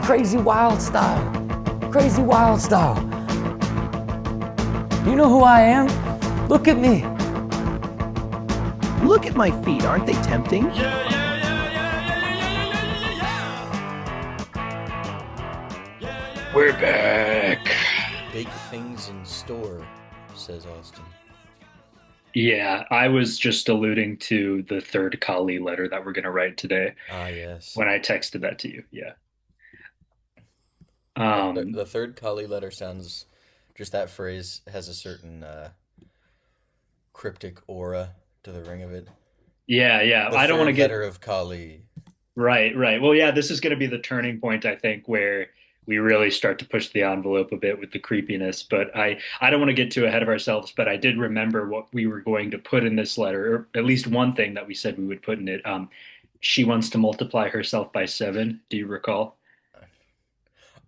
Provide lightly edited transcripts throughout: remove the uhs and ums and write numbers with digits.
Crazy wild style. Crazy wild style. You know who I am? Look at me. Look at my feet, aren't they tempting? We're back. Big things in store, says Austin. Yeah, I was just alluding to the third Kali letter that we're going to write today Ah, yes. when I texted that to you. Yeah. The third Kali letter sounds, just that phrase has a certain cryptic aura to the ring of it. Yeah. The I don't want to third get letter of Kali. right. Well, yeah, this is going to be the turning point, I think, where we really start to push the envelope a bit with the creepiness. But I don't want to get too ahead of ourselves, but I did remember what we were going to put in this letter, or at least one thing that we said we would put in it. She wants to multiply herself by 7. Do you recall?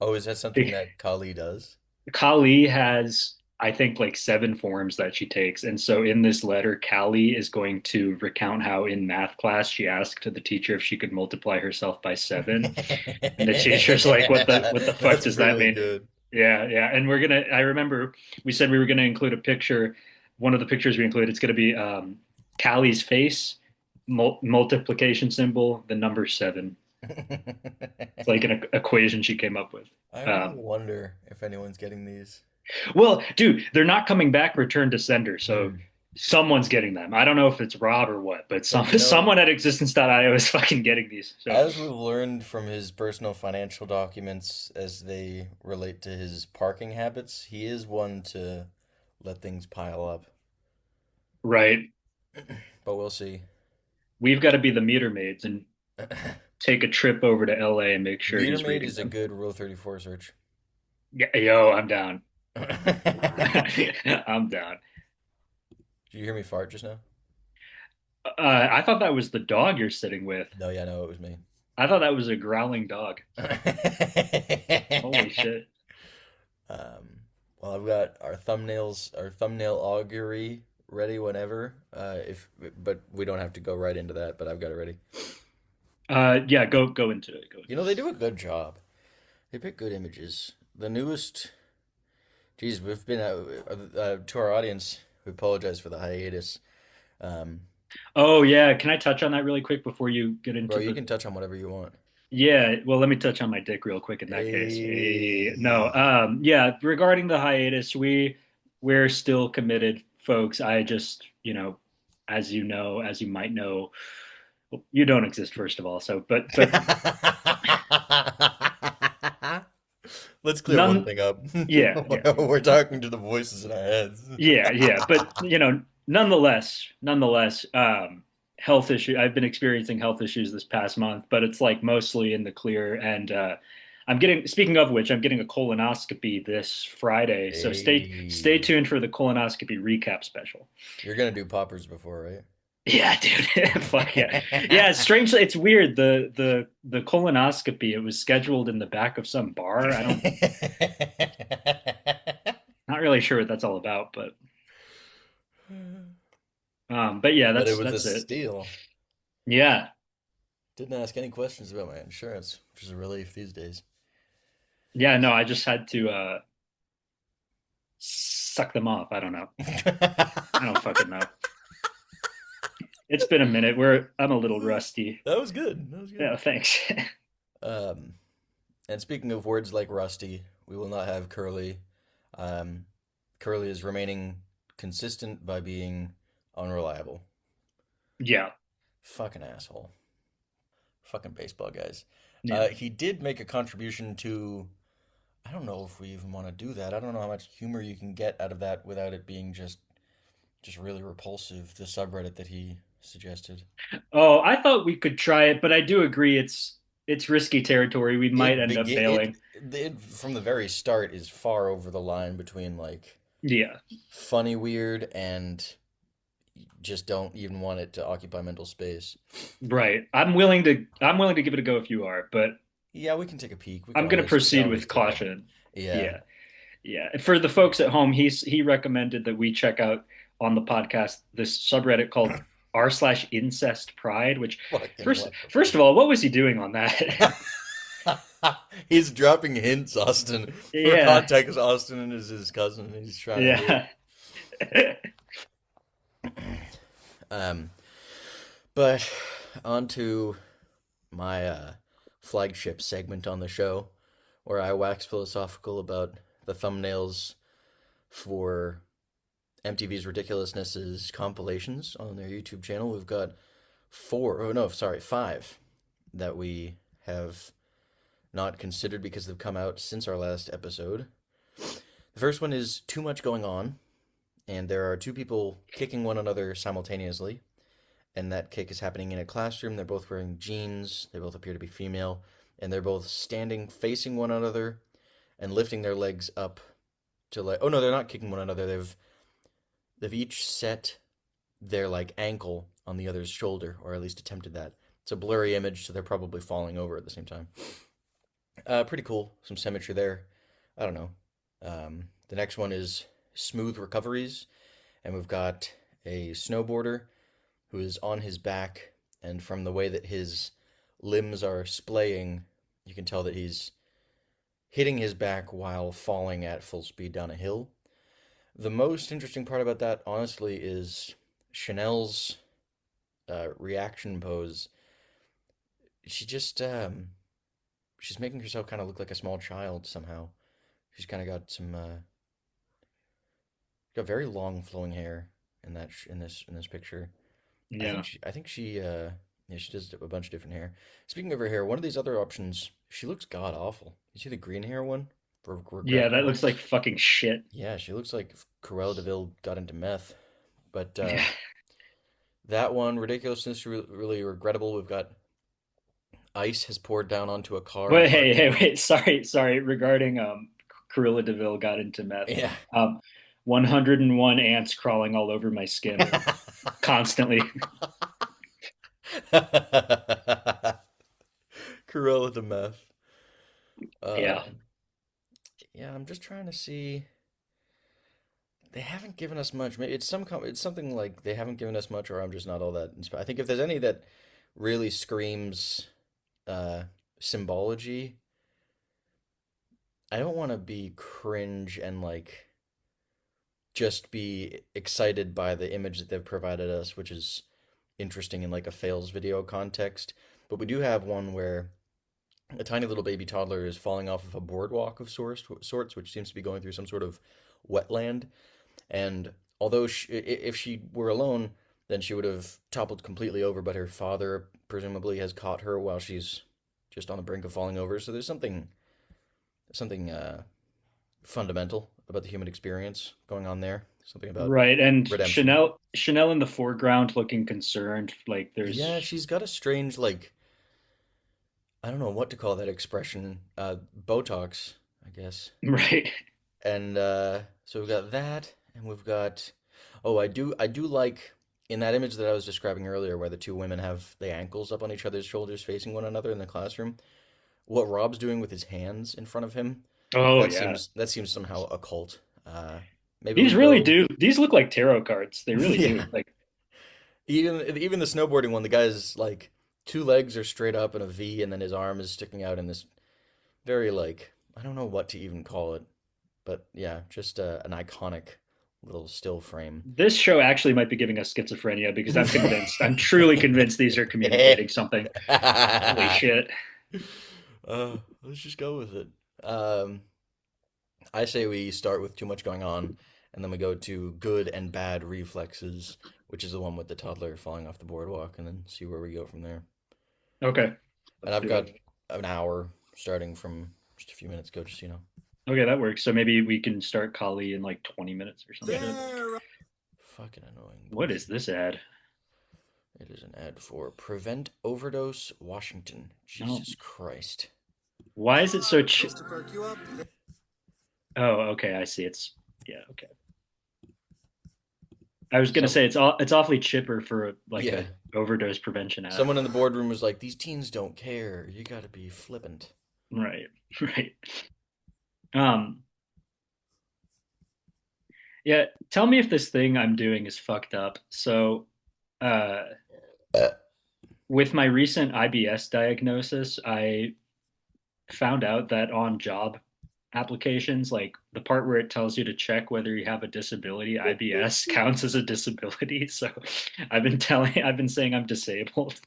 Oh, is that something that Kali does? Kali has, I think, like 7 forms that she takes. And so in this letter, Kali is going to recount how in math class she asked the teacher if she could multiply herself by 7. And the teacher's like, what the fuck That's does that really mean? good. Yeah. And I remember we said we were gonna include a picture. One of the pictures we include, it's gonna be Kali's face, multiplication symbol, the number 7. It's like an equation she came up with. I really wonder if anyone's getting these. Well, dude, they're not coming back return to sender, so Hmm. someone's getting them. I don't know if it's Rob or what, but But you know, someone at existence.io is fucking getting these. So as we've learned from his personal financial documents as they relate to his parking habits, he is one to let things pile up. right, But we'll see. we've got to be the meter maids and take a trip over to LA and make sure Meter he's Maid reading is a them. good Rule 34 search. Yeah, yo, I'm down. Did I'm down. you hear me fart just now? I thought that was the dog you're sitting with. No, yeah, no, it was me. I thought that was a growling dog. Holy shit. Um, well, I've got our thumbnail augury ready whenever. But we don't have to go right into that. But I've got it ready. Yeah, go into it. Go into You know, they do a good job. They pick good images. The newest, geez, we've been to our audience. We apologize for the hiatus. Um, Oh yeah, can I touch on that really quick before you get bro, into you the can touch on whatever you want. Yeah, well, let me touch on my dick real quick in that case. No, Hey. yeah, regarding the hiatus, we're still committed, folks. I just, as you might know, well, you don't exist first of all. So, but Let's clear one none, thing up. yeah, We're talking to the voices in our heads. yeah. But nonetheless, health issue. I've been experiencing health issues this past month, but it's like mostly in the clear. And speaking of which, I'm getting a colonoscopy this Friday. So stay Hey, tuned for the colonoscopy recap special. you're gonna do poppers before, right? Yeah, dude. Fuck yeah. Yeah, strangely, it's weird. The colonoscopy, it was scheduled in the back of some bar. Not really sure what that's all about, but yeah, But it was a that's it. steal. Yeah. Didn't ask any questions about my insurance, which is a relief these days. Yeah, no, I just had to suck them off. I don't know. I don't fucking know. It's been a minute. I'm a little rusty. That was good. That was good. Yeah, thanks. Um, and speaking of words like rusty, we will not have Curly. Curly is remaining consistent by being unreliable. Yeah. Fucking asshole. Fucking baseball guys. Yeah. He did make a contribution to. I don't know if we even want to do that. I don't know how much humor you can get out of that without it being just really repulsive. The subreddit that he suggested. Oh, I thought we could try it, but I do agree it's risky territory. We might It end up begin bailing. it from the very start is far over the line between like Yeah. funny weird and just don't even want it to occupy mental space. Right. I'm willing to give it a go if you are, but Yeah, we can take a peek. I'm going to We can proceed always with take a caution. yeah. Yeah. Yeah. And for the folks at home, he recommended that we check out on the podcast this subreddit called r/incest pride, which Fucking first what the first of all, what was he doing on that? fuck? He's dropping hints, Austin. For Yeah, context, Austin is his cousin. He's trying to. yeah. Um, but on to my flagship segment on the show, where I wax philosophical about the thumbnails for MTV's Ridiculousness's compilations on their YouTube channel. We've got five that we have not considered because they've come out since our last episode. The first one is Too Much Going On, and there are two people kicking one another simultaneously, and that kick is happening in a classroom. They're both wearing jeans, they both appear to be female, and they're both standing facing one another and lifting their legs up to like, oh no, they're not kicking one another. They've each set their like ankle on the other's shoulder, or at least attempted that. It's a blurry image, so they're probably falling over at the same time. Pretty cool. Some symmetry there. I don't know. The next one is Smooth Recoveries, and we've got a snowboarder who is on his back, and from the way that his limbs are splaying, you can tell that he's hitting his back while falling at full speed down a hill. The most interesting part about that, honestly, is Chanel's reaction pose. She just she's making herself kind of look like a small child somehow. She's kind of got some got very long flowing hair in that in this picture. Yeah. I think she yeah, she does a bunch of different hair. Speaking of her hair, one of these other options, she looks god awful. You see the green hair one for Yeah, regret that looks like points? fucking shit. Yeah, she looks like if Cruella de Vil got into meth. But Yeah. that one, ridiculousness, really regrettable. We've got ice has poured down onto a car Wait, parked. wait. Sorry. Regarding Cruella de Vil got into meth. Yeah. 101 ants crawling all over my skin constantly. Cruella de meth. Yeah. Yeah, I'm just trying to see. They haven't given us much. Maybe it's something like they haven't given us much, or I'm just not all that inspired. I think if there's any that really screams uh, symbology, I don't want to be cringe and like just be excited by the image that they've provided us, which is interesting in like a fails video context. But we do have one where a tiny little baby toddler is falling off of a boardwalk of sorts, which seems to be going through some sort of wetland. And although if she were alone, then she would have toppled completely over, but her father presumably has caught her while she's just on the brink of falling over. So there's something fundamental about the human experience going on there. Something about Right. And redemption. Chanel in the foreground looking concerned. Like Yeah, there's she's got a strange like I don't know what to call that expression. Botox, I guess. right. And so we've got that, and we've got. Oh, I do like in that image that I was describing earlier, where the two women have the ankles up on each other's shoulders, facing one another in the classroom. What Rob's doing with his hands in front of him, Oh yeah. that seems somehow occult. Maybe we These really go. do. These look like tarot cards. They really do. Yeah, Like even the snowboarding one, the guy's like two legs are straight up in a V, and then his arm is sticking out in this very like I don't know what to even call it. But yeah, just an iconic little still frame. this show actually might be giving us schizophrenia because I'm convinced. I'm truly convinced these are communicating something. Holy shit. Let's just go with it. Um, I say we start with too much going on, and then we go to good and bad reflexes, which is the one with the toddler falling off the boardwalk, and then see where we go from there. Okay. And Let's I've do got it. an hour starting from just a few minutes ago, just so you know. Okay, that works. So maybe we can start Kali in like 20 minutes or some shit. Fucking annoying What is bullshit. this ad? It is an ad for Prevent Overdose Washington. Oh, Jesus Christ. why is it so Oh, okay, I see. Yeah, okay. I was gonna Some say it's awfully chipper for like yeah. a overdose prevention ad. Someone in the boardroom was like, "These teens don't care. You got to be flippant." Right, right. Um, yeah, tell me if this thing I'm doing is fucked up. So, uh, Uh, with my recent IBS diagnosis, I found out that on job applications, like the part where it tells you to check whether you have a disability, IBS counts as a disability. So I've been saying I'm disabled.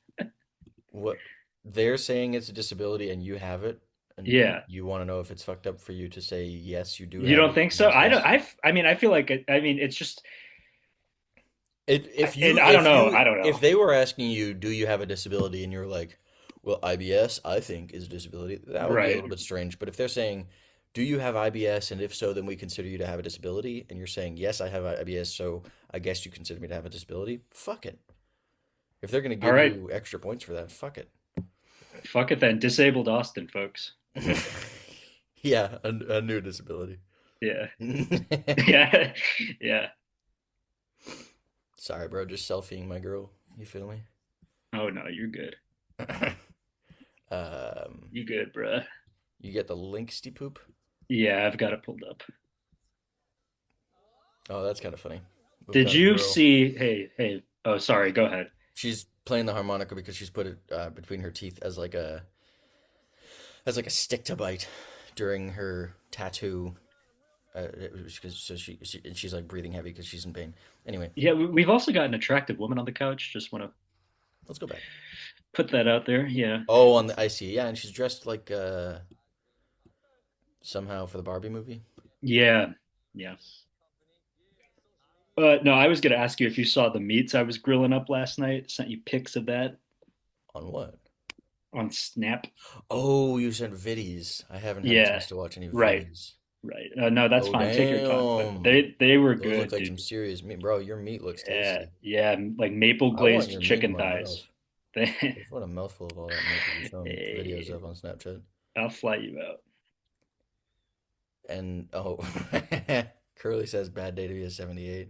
What they're saying it's a disability and you have it, and Yeah. you want to know if it's fucked up for you to say yes, you do You have don't it, think and so? that's I don't, yes. I mean, I feel like I mean, it's just, If and you I don't if know. you I don't know. if they were asking you, do you have a disability, and you're like, well, IBS, I think is a disability, that would be a Right. little bit strange. But if they're saying, do you have IBS, and if so, then we consider you to have a disability, and you're saying, yes, I have IBS, so I guess you consider me to have a disability, fuck it. If they're gonna All give right. you extra points for that, fuck it. Fuck it then. Disabled Austin, folks. Yeah, a new disability. Yeah. Yeah. Yeah. Sorry, bro, just selfieing my girl. You feel me? Oh no, you're good. Um, You good, bruh. you get the linksty poop. Yeah, I've got it pulled up. Oh, that's kind of funny. We've Did got a you girl. see? Hey, hey. Oh, sorry. Go ahead. She's playing the harmonica because she's put it between her teeth as like a stick to bite during her tattoo. So and she's like breathing heavy because she's in pain. Anyway, Yeah, we've also got an attractive woman on the couch. Just want to let's go back. put that out there. Yeah. Oh, on the I see. Yeah, and she's dressed like somehow for the Barbie movie. Yeah. Yeah. No, I was gonna ask you if you saw the meats I was grilling up last night. Sent you pics of that On what? on Snap. Oh, you sent viddies. I haven't had a Yeah. chance to watch any Right. viddies. Right. No, that's Oh, fine. Take your time. But damn. they were Those look good, like some dude. serious meat, bro. Your meat looks Yeah. tasty. Yeah. Like maple I want glazed your meat in chicken my mouth. thighs. They, I just want a mouthful of all that meat that you show me videos hey, of on Snapchat. I'll fly you out. And oh, Curly says bad day to be a 78.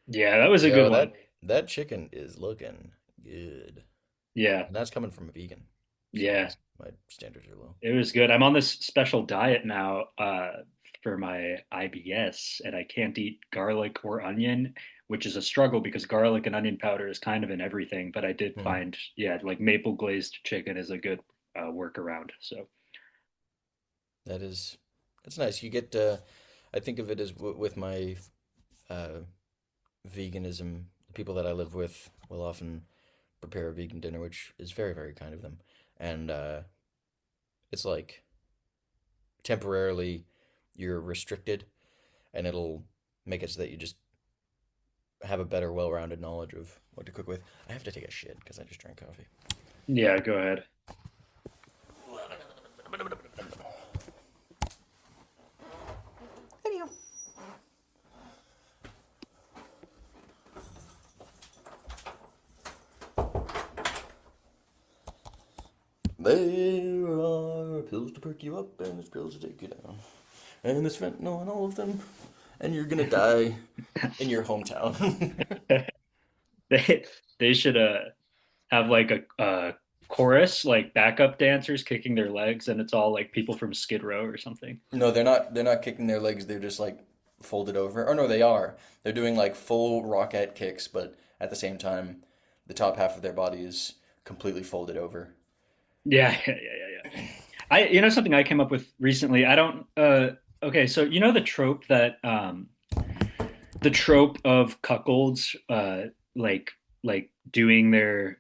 Yeah, that was a good Yo, one. that chicken is looking good. Yeah. And that's coming from a vegan. So Yeah. my standards are low. It was good. I'm on this special diet now for my IBS, and I can't eat garlic or onion, which is a struggle because garlic and onion powder is kind of in everything. But I did Hmm. find, yeah, like maple glazed chicken is a good workaround. So, That's nice. You get I think of it as with my uh veganism, the people that I live with will often prepare a vegan dinner, which is very, very kind of them. And it's like temporarily you're restricted, and it'll make it so that you just have a better, well-rounded knowledge of what to cook with. I have to take a shit because I just drank coffee. yeah, go ahead. There are pills to perk you up, and there's pills to take you down. And there's fentanyl in all of them. And you're gonna die in your hometown. They they should have like a chorus, like backup dancers kicking their legs, and it's all like people from Skid Row or something. No, they're not kicking their legs, they're just like folded over. Or no, they are. They're doing like full rocket kicks, but at the same time, the top half of their body is completely folded over. Yeah, yeah, yeah, yeah, yeah. You know something I came up with recently. I don't okay, so you know the trope of cuckolds like doing their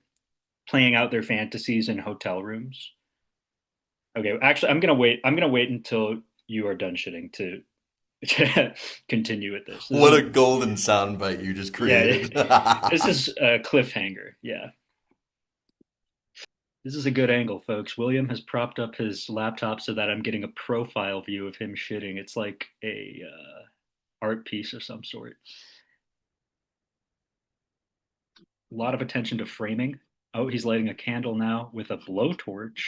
playing out their fantasies in hotel rooms. Okay, actually I'm gonna wait until you are done shitting to continue with this. This What is a golden soundbite you just yeah, created. this is a cliffhanger. Yeah. This is a good angle, folks. William has propped up his laptop so that I'm getting a profile view of him shitting. It's like a art piece of some sort. A lot of attention to framing. Oh, he's lighting a candle now with a blowtorch.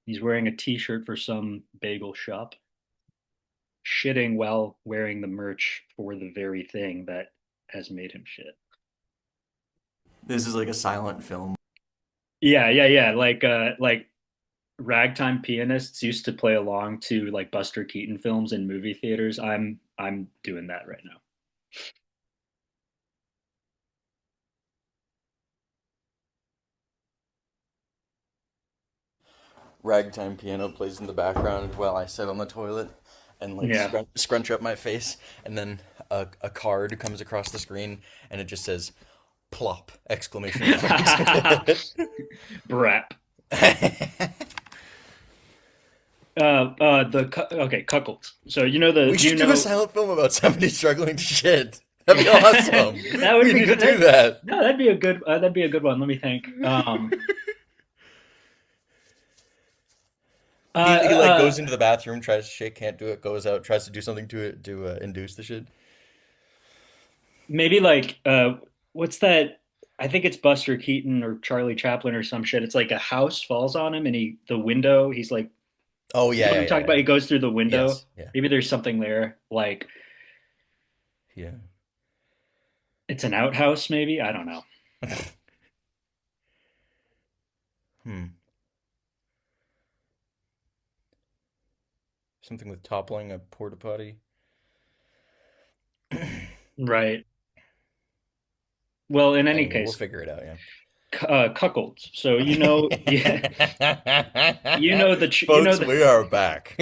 He's wearing a t-shirt for some bagel shop. Shitting while wearing the merch for the very thing that has made him shit. This is like a silent film. Yeah, yeah, yeah. Like ragtime pianists used to play along to like Buster Keaton films in movie theaters. I'm doing that right now. ragtime piano plays in the background while I sit on the toilet and like Yeah. scrunch up my face, and then a card comes across the screen and it just says "plop!" exclamation point. Brap. Okay, cuckolds. So We do you should do know a silent film about somebody struggling to shit. That'd be awesome. that would We be need to good. do that. No, that'd be a good one. Let me think. He like goes into the bathroom, tries to shit, can't do it, goes out, tries to do something to it to induce the shit. Maybe what's that? I think it's Buster Keaton or Charlie Chaplin or some shit. It's like a house falls on him and the window, he's like, Oh you know what I'm talking about? yeah. He goes through the window. Yes, yeah, Maybe there's something there, like yeah. it's an outhouse, maybe? I don't know. Hmm. Something with toppling a porta potty. Right. Well, in any Anyway, we'll case, figure it out, yeah. cuckolds. So yeah, Folks, we are back.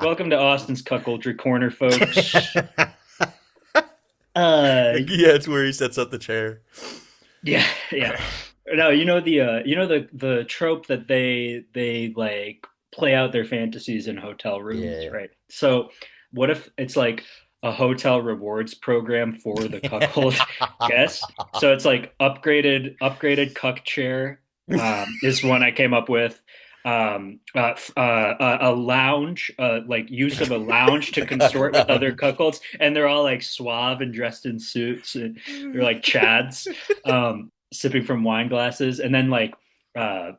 welcome to Austin's Cuckoldry Corner, folks. Uh, Yeah, it's where he sets up the chair. yeah, yeah. No, the trope that they like play out their fantasies in hotel rooms, Yeah. right? So, what if it's like a hotel rewards program for the cuckold guests? So it's like upgraded cuck chair is one I came up with. A lounge, like use of a lounge to The consort with other lounge. cuckolds, and they're all like suave and dressed in suits, and they're like chads, sipping from wine glasses, and then uh,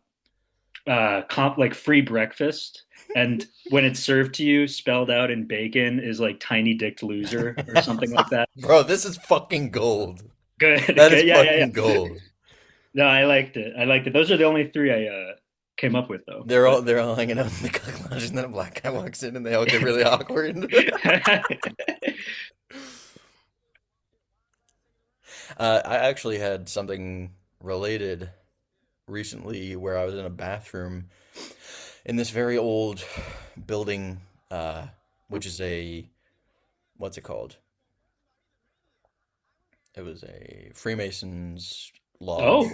like free breakfast. And when it's served to you, spelled out in bacon, is like tiny dicked loser or something like that. Bro, this is fucking gold. Good, That is good, yeah. fucking gold. No, I liked it. I liked it. Those are the only three I came up with, though. They're all hanging out in the cock lounge, and then a black guy walks in, and they all get really awkward. I actually had something related recently where I was in a bathroom in this very old building, which is what's it called? It was a Freemasons lodge, Oh,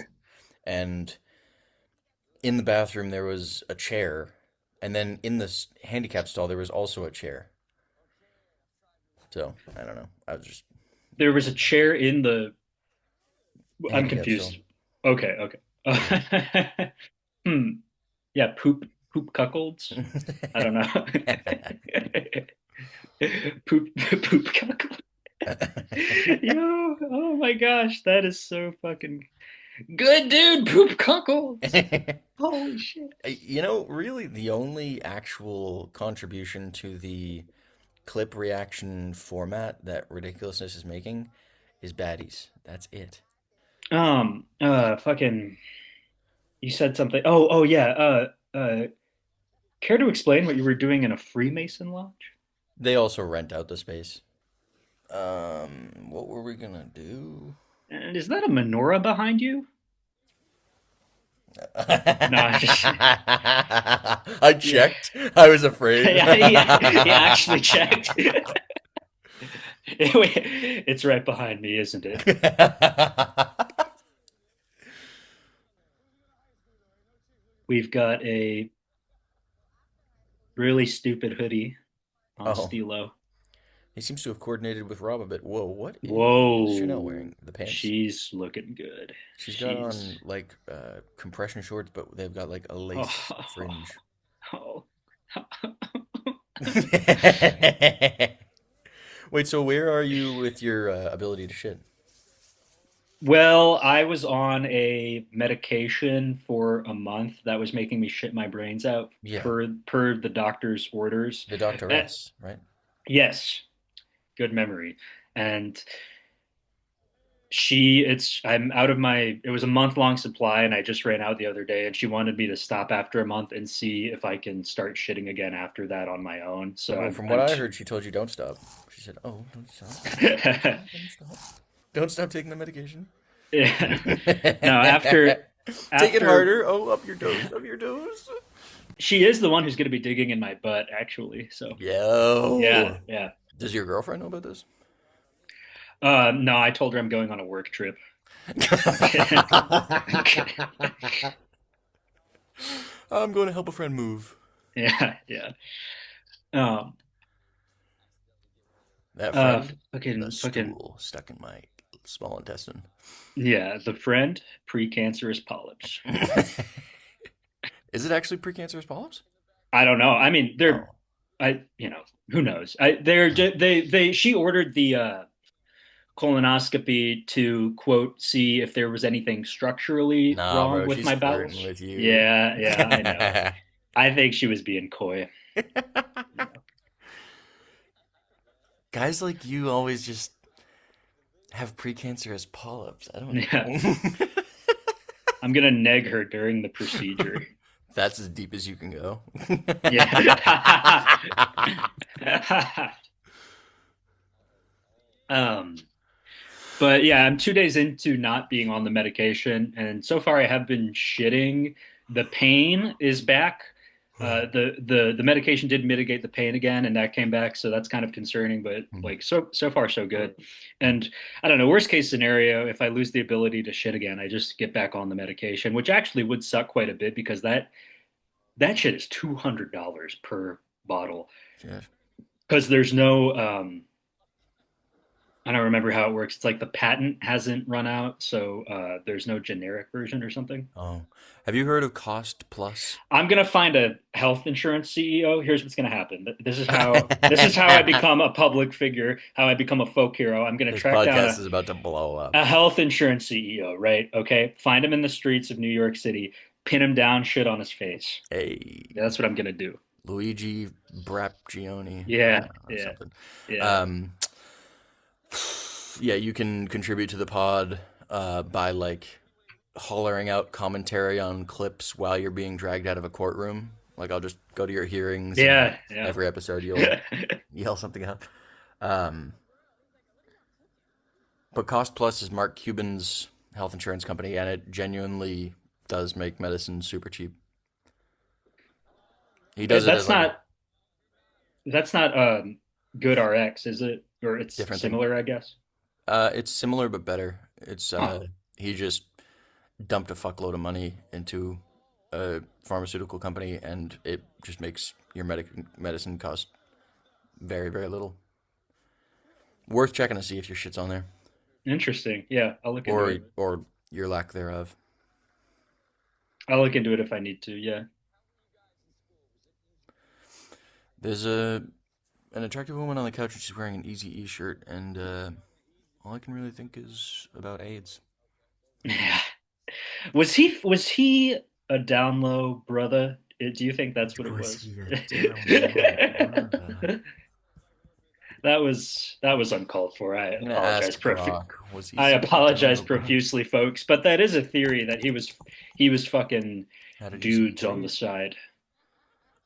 and in the bathroom there was a chair, and then in this handicap stall there was also a chair. So, I don't know. I was just there was a chair in the. I'm handicap stall. confused. Okay. Hmm. Yeah, poop cuckolds. I don't know. Poop cuckold. Yo, oh my gosh, that is so fucking good, dude. Poop cuckolds. Holy shit. Really the only actual contribution to the clip reaction format that Ridiculousness is making is baddies. That's it. Fucking. You said something. Oh yeah. Care to explain what you were doing in a Freemason lodge? They also rent out the space. What were we gonna do? And is that a menorah behind you? No, I just. I Yeah, checked. I was afraid. yeah, actually checked. It's right behind me, isn't it? We've got a really stupid hoodie on Oh, Stilo. he seems to have coordinated with Rob a bit. Whoa, what is Chanel Whoa, wearing? The pants? she's looking good. She's got She's on like compression shorts, but they've got like a lace oh, fringe. oh. Wait, so where are you with your ability to shit? Well, I was on a medication for a month that was making me shit my brains out Yeah, per the doctor's orders. the Uh, doctoress, right? yes, good memory. And I'm out of my, it was a month long supply and I just ran out the other day and she wanted me to stop after a month and see if I can start shitting again after that on my own. So Well, from what I heard, she told you don't stop. She said, "Oh, don't stop, don't stop, don't stop taking the medication." yeah. No, after Take it after harder. Oh, up your dose, up your dose. She is the one who's going to be digging in my butt, actually. So yeah, Yo. yeah. Does your girlfriend know about this? No, I told her I'm going on a work trip. I'm kidding. I'm kidding. I'm going to help a friend move. Yeah, yeah. Um, That friend, a fucking, stool stuck in my small intestine. yeah. The friend, precancerous polyps. Is it actually precancerous polyps? I don't know. I mean, Oh. who knows? She ordered the colonoscopy to quote see if there was anything structurally Nah, wrong bro, with she's my flirting bowels. with you. Yeah, yeah, I know. I think she was being coy. Guys like you always just have precancerous polyps. I don't Yeah, know. I'm gonna neg her during the procedure. That's as deep as you can go. Yeah. um, but yeah, I'm 2 days into not being on the medication, and so far I have been shitting. The pain is back. The medication did mitigate the pain again, and that came back, so that's kind of concerning. But like so far so good. And I don't know. Worst case scenario, if I lose the ability to shit again, I just get back on the medication, which actually would suck quite a bit because that shit is $200 per bottle Yeah. because there's no I don't remember how it works. It's like the patent hasn't run out, so there's no generic version or something. Oh, have you heard of Cost Plus? I'm gonna find a health insurance CEO. Here's what's gonna happen. This is how I become a public figure, how I become a folk hero. I'm gonna This track down podcast is about to blow up. a health insurance CEO, right? Okay. Find him in the streets of New York City, pin him down, shit on his face. Hey, That's what I'm gonna do. Luigi Brapgioni, Yeah, or yeah, something. yeah. Um, yeah, you can contribute to the pod by like hollering out commentary on clips while you're being dragged out of a courtroom. Like I'll just go to your hearings and Yeah, yeah. every episode you'll yell something out. Um, but Cost Plus is Mark Cuban's health insurance company, and it genuinely does make medicine super cheap. He does it as That's like a not good RX, is it? Or it's different thing. similar, I guess. It's similar but better. It's Huh. he just dumped a fuckload of money into a pharmaceutical company, and it just makes your medicine cost very, very little. Worth checking to see if your shit's on there, Interesting. Yeah, I'll look into it. or your lack thereof. I'll look into it if I need to. Yeah. There's an attractive woman on the couch, and she's wearing an Easy E shirt, and all I can really think is about AIDS. Yeah. Was he a down low brother? Do you think that's what it Was was? he a down low? That was uncalled for. I I'm gonna apologize ask Brock. Was he I such a down apologize low, bro? profusely, folks, but that is a theory that he was fucking How did he dudes on the succeed? side.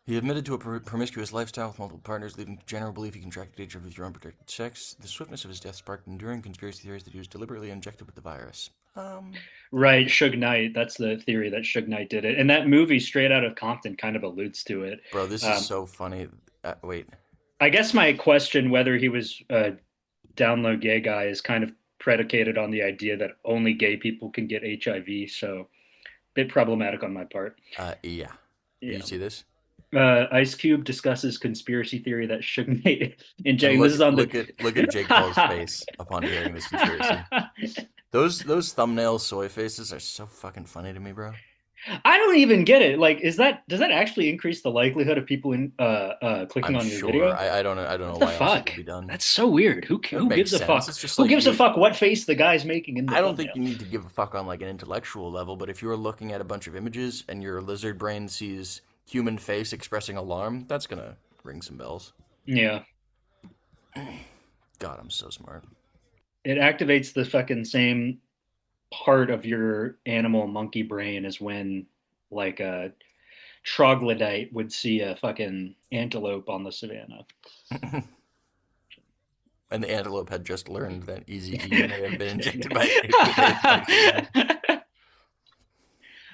He admitted to a promiscuous lifestyle with multiple partners, leading to general belief he contracted HIV through unprotected sex. The swiftness of his death sparked enduring conspiracy theories that he was deliberately injected with the virus. Right, Suge Knight. That's the theory that Suge Knight did it. And that movie, Straight Outta Compton, kind of alludes to it. Bro, this is Um, so funny. Wait. I guess my question whether he was a down low gay guy is kind of predicated on the idea that only gay people can get HIV. So, bit problematic on my part. Yeah. You Yeah. see this? Ice Cube discusses conspiracy theory that Suge Knight And injecting. This is on the. look at Jake Paul's face upon hearing this conspiracy. Those thumbnail soy faces are so fucking funny to me, bro. I don't even get it. Like, does that actually increase the likelihood of people clicking I'm on your sure. video? I don't What know the why else it fuck? would be done. That's so weird. It Who makes gives a sense. fuck? It's just Who like gives a you. fuck what face the guy's making in the I don't think thumbnail? you need to give a fuck on like an intellectual level, but if you're looking at a bunch of images and your lizard brain sees human face expressing alarm, that's gonna ring some bells. Yeah, God, I'm so smart. it activates the fucking same part of your animal monkey brain as when like a troglodyte would see a fucking antelope on the savannah. And the antelope had just learned that Easy E may have been injected by with HIV.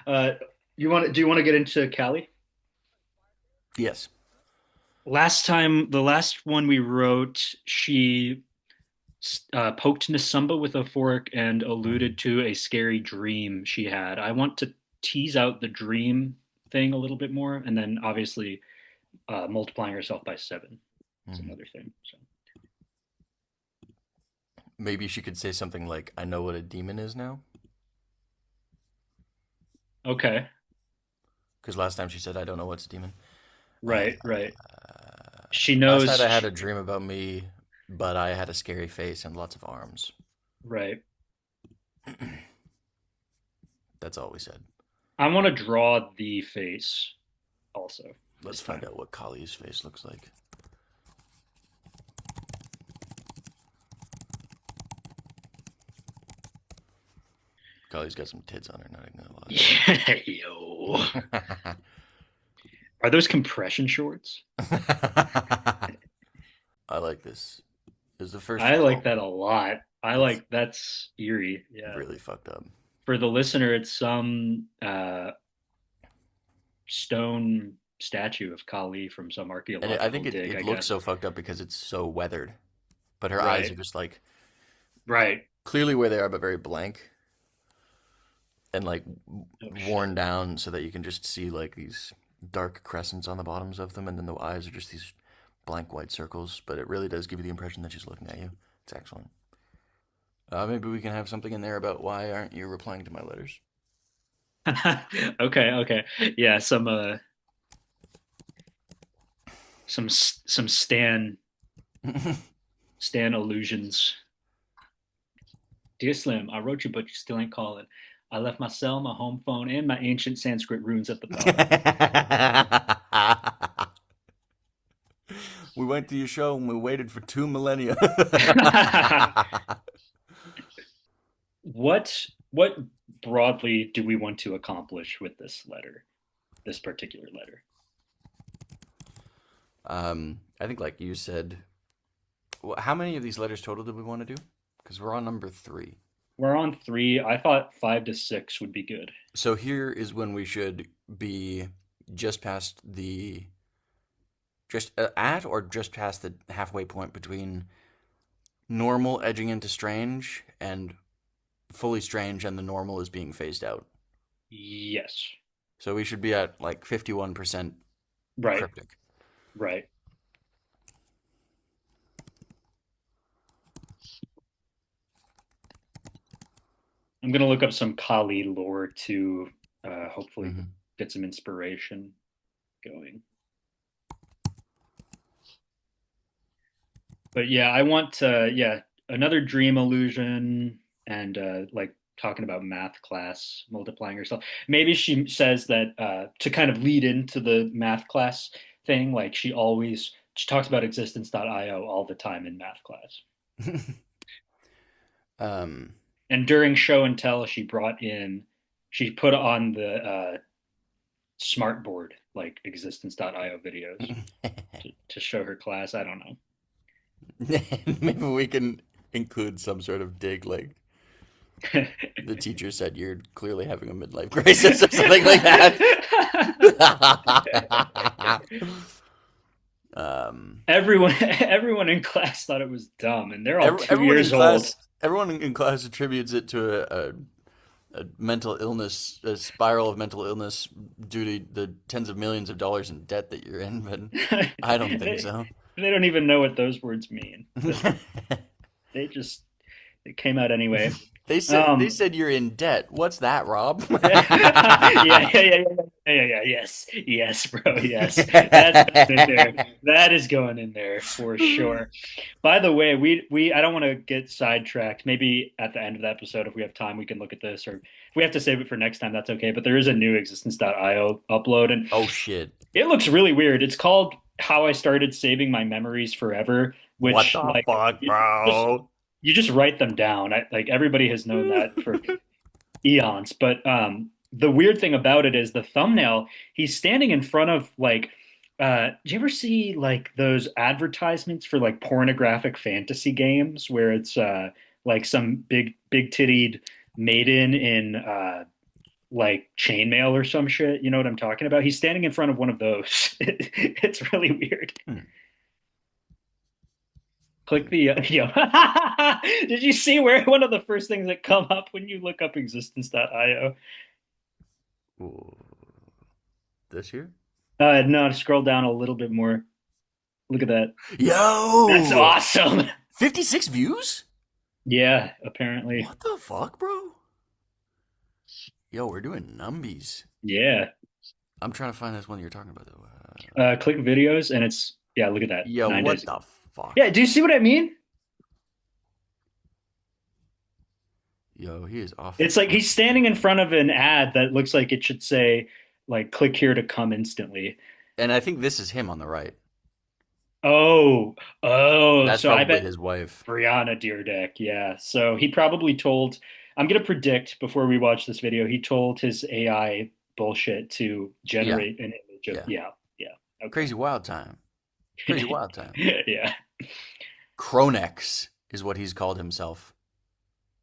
uh, do you want to get into Cali? Yes. The last one we wrote, she poked Nasumba with a fork and alluded to a scary dream she had. I want to tease out the dream thing a little bit more, and then obviously multiplying herself by 7 is Mm-hmm. another thing. So Maybe she could say something like, "I know what a demon is now," okay, because last time she said, "I don't know what's a demon." Uh, right, right. She Last night knows, I had a dream about me, but I had a scary face and lots of arms. right. That's all we said. I want to draw the face also Let's this find time. out what Kali's face looks like. Kali's got some tits on her, not Yeah, yo. gonna lie. Are those compression shorts? I like this. This is the first I like result. that a lot. It's That's eerie. Yeah. really fucked up. For the listener, it's some stone statue of Kali from some And I archaeological think dig, it I looks guess. so fucked up because it's so weathered. But her eyes are Right. just like Right. clearly where they are, but very blank and like Oh worn shit. down so that you can just see like these dark crescents on the bottoms of them, and then the eyes are just these blank white circles. But it really does give you the impression that she's looking at you. It's excellent. Maybe we can have something in there about why aren't you replying to my letters? Okay, okay. Yeah, some Stan illusions. Dear Slim, I wrote you, but you still ain't calling. I left my cell, my home phone, and my ancient Sanskrit runes at the bottom. We went to your show and we waited for 2 millennia. What broadly do we want to accomplish with this letter, this particular letter? I think, like you said, how many of these letters total do we want to do? Because we're on number 3. We're on 3. I thought 5 to 6 would be good. So here is when we should be just past just at or just past the halfway point between normal edging into strange and fully strange, and the normal is being phased out. Yes. So we should be at like 51% Right. cryptic. Right. I'm gonna look up some Kali lore to hopefully Hmm. get some inspiration going. But yeah, I want another dream illusion and like talking about math class multiplying herself. Maybe she says that to kind of lead into the math class thing, like she talks about existence.io all the time in math class. um, And during show and tell, she put on the smart board like existence.io videos to show her class. I don't know. maybe we can include some sort of dig, like the teacher said you're clearly having a midlife crisis or something like that. Everyone in class thought it was dumb, and they're all two Everyone in years old. class, attributes it to a mental illness, a spiral of mental illness due to the tens of millions of dollars in debt that you're in, but I don't think they, so. they don't even know what those words mean, but they just it came out anyway. They Um, said you're in debt. What's that, Rob? Yes, yes, bro, yes. That's going in there. That is going in there for sure. By the way, we I don't want to get sidetracked. Maybe at the end of the episode, if we have time, we can look at this, or if we have to save it for next time, that's okay. But there is a new existence.io upload, and Oh shit. it looks really weird. It's called How I Started Saving My Memories Forever, What which the like fuck, just bro? you just write them down. Like everybody has known that for eons. But the weird thing about it is the thumbnail. He's standing in front of like. Do you ever see like those advertisements for like pornographic fantasy games where it's like some big tittied maiden in like chainmail or some shit. You know what I'm talking about? He's standing in front of one of those. It's really weird. Hmm. Click the yo. Did you see where one of the first things that come up when you look up existence.io? Ooh, this here? No, scroll down a little bit more. Look at that. That's Yo! awesome. 56 views? Yeah, apparently. What the fuck, bro? Yo, we're doing numbies. Yeah. I'm trying to find this one you're talking about, though. Click videos and it's yeah, look at that. Yo, 9 days. what the fuck? Yeah, do you see what I mean? Yo, he is off. It's like he's standing in front of an ad that looks like it should say like click here to come instantly. And I think this is him on the right. Oh, That's so I probably bet his wife. Brianna Dyrdek, yeah. So he probably told, I'm gonna predict before we watch this video, he told his AI bullshit to Yeah, generate an image of, yeah. yeah, okay. Crazy wild time. Crazy wild time. Yeah. Cronex is what he's called himself.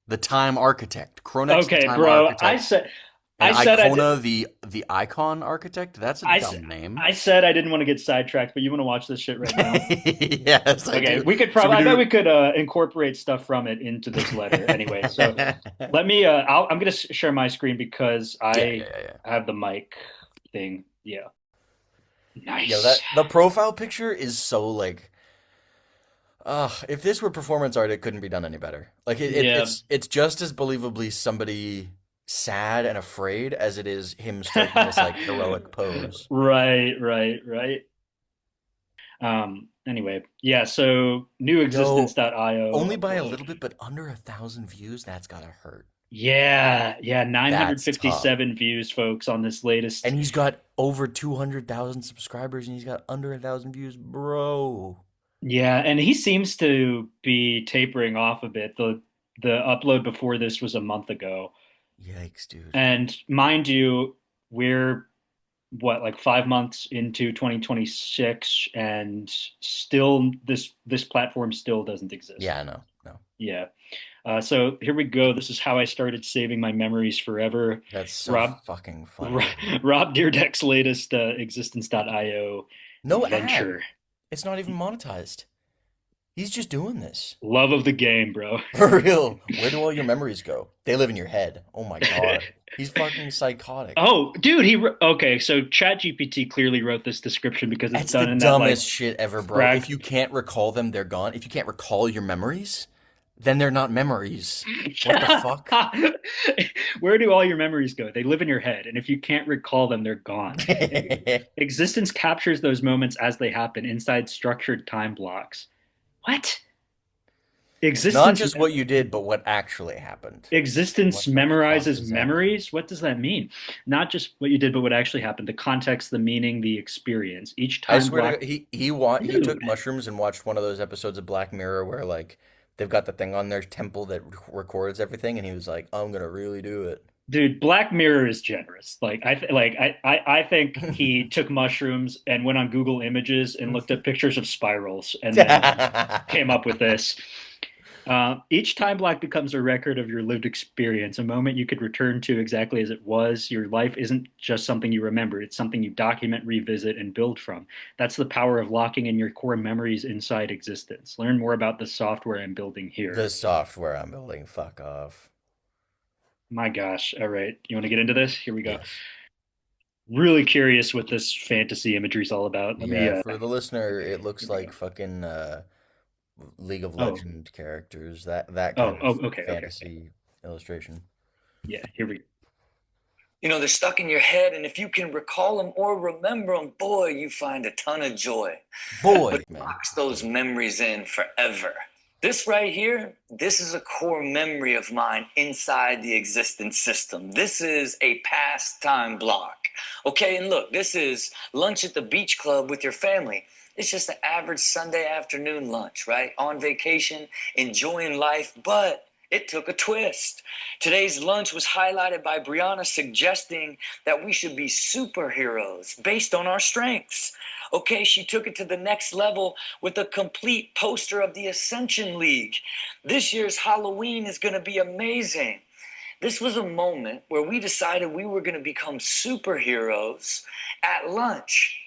The Time Architect. Cronex the Okay, Time bro. Architect. I And said I did, Icona the Icon Architect. That's a dumb name. I said I didn't want to get sidetracked, but you want to watch this shit right now? Yes, I Okay, do. we could Should probably. we I bet do? we could incorporate stuff from it into this letter. Anyway, so let me. I'm gonna share my screen because I Yeah. have the mic thing. Yeah, Yo, nice. the profile picture is so like, if this were performance art, it couldn't be done any better. Like Yeah, it's just as believably somebody sad and afraid as it is him striking this like heroic pose. right. Anyway, yeah. So Yo, newexistence.io only by a upload. little bit, but under 1,000 views, that's gotta hurt. Yeah. That's tough. 957 views, folks, on this latest. And he's got over 200,000 subscribers, and he's got under 1,000 views, bro. Yeah, and he seems to be tapering off a bit. The upload before this was a month ago. Yikes, dude. And mind you, we're what, like 5 months into 2026 and still this platform still doesn't exist. Yeah, no. Yeah. So here we go. This is how I started saving my memories forever. That's so Rob fucking funny, dude. Rob Dyrdek's latest existence.io No ad. venture. It's not even monetized. He's just doing this. Love of the game, bro. For real. Where do all your memories go? They live in your head. Oh my God. He's fucking psychotic. Oh, dude, okay, so ChatGPT clearly wrote this description because it's That's the done in that like dumbest shit ever, bro. frag. If you can't recall them, they're gone. If you can't recall your memories, then they're not memories. What the fuck? Where do all your memories go? They live in your head, and if you can't recall them, they're gone. Existence captures those moments as they happen inside structured time blocks. What? Not Existence just what you did, but what actually happened. Existence What the fuck memorizes does that mean? memories. What does that mean? Not just what you did, but what actually happened. The context, the meaning, the experience. Each I time swear to block. God, he took Dude, mushrooms and watched one of those episodes of Black Mirror where like they've got the thing on their temple that records everything, and he was like, "I'm gonna really do it." dude, Black Mirror is generous. I think he took mushrooms and went on Google Images and looked at pictures of spirals and then came up with this. Each time block becomes a record of your lived experience, a moment you could return to exactly as it was. Your life isn't just something you remember, it's something you document, revisit, and build from. That's the power of locking in your core memories inside existence. Learn more about the software I'm building here. The software I'm building, fuck off. My gosh. All right. You want to get into this? Here we go. Yes. Really curious what this fantasy imagery is all about. Let me, Yeah, for the listener, it looks here we like go. fucking League of Oh, Legend characters, that kind of okay. fantasy illustration. Yeah, here we go. You know, they're stuck in your head, and if you can recall them or remember them, boy, you find a ton of joy. Boy, But it man. locks those memories in forever. This right here, this is a core memory of mine inside the existence system. This is a past time block. Okay, and look, this is lunch at the beach club with your family. It's just an average Sunday afternoon lunch, right? On vacation, enjoying life, but it took a twist. Today's lunch was highlighted by Brianna suggesting that we should be superheroes based on our strengths. Okay, she took it to the next level with a complete poster of the Ascension League. This year's Halloween is going to be amazing. This was a moment where we decided we were going to become superheroes at lunch.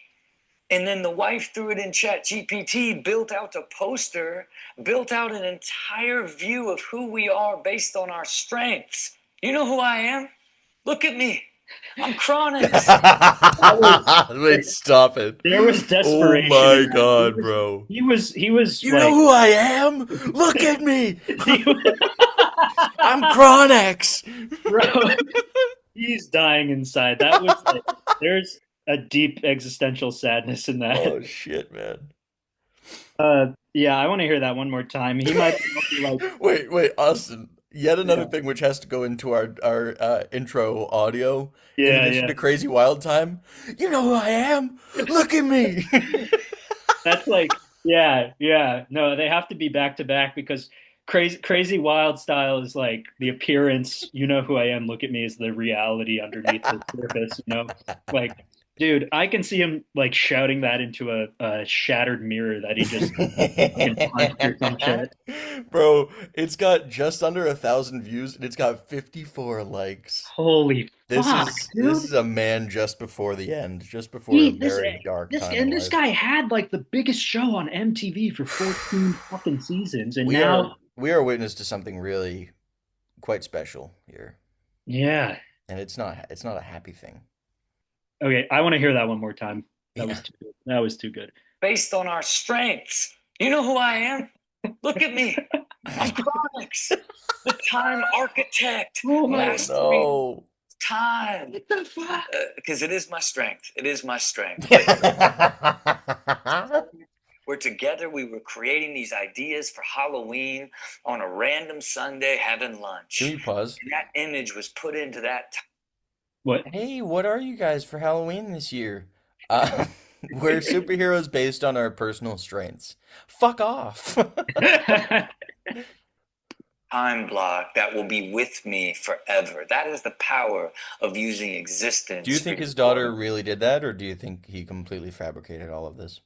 And then the wife threw it in Chat GPT, built out a poster, built out an entire view of who we are based on our strengths. You know who I am? Look at me. I'm Chronix. Wait, stop it. There was Oh desperation. my in that. god, bro. He was You like, know who I am? Look at me. he was- I'm Chronix. bro, he's dying inside. That was like, there's a deep existential sadness in that. Oh shit, man. Yeah, I want to hear that one more time. He might be like, Wait, Austin. Yet another Yeah. thing which has to go into our intro audio. In yeah, addition yeah. to Crazy Wild Time. You know who I am? Look at me. That's like, yeah. No, they have to be back to back because crazy wild style is like the appearance. You know who I am. Look at me is the reality underneath the surface. You know, like, dude, I can see him like shouting that into a shattered mirror that he just punched or some shit. Bro, it's got just under 1,000 views and it's got 54 likes. Holy This fuck, is dude. this is a man just before the end, just before a very dark time in This life. guy had like the biggest show on MTV for 14 fucking seasons, and We now, are witness to something really quite special here, yeah. and it's not a happy thing. Okay, I want to hear that one more time. That was Yeah. too good. That was too good. Based on our strengths. You know who I am? Look at me. I'm Chronix, the time architect. Oh my Mastering No. time. What the fuck? Because it is my strength. It is my strength. Yeah. We're together. We were creating these ideas for Halloween on a random Sunday having lunch. Can we pause? And that image was put into that What? Hey, what are you guys for Halloween this year? We're superheroes based on our personal strengths. Fuck off. time block that will be with me forever. That is the power of using existence. Do you think his daughter really did that, or do you think he completely fabricated all of this?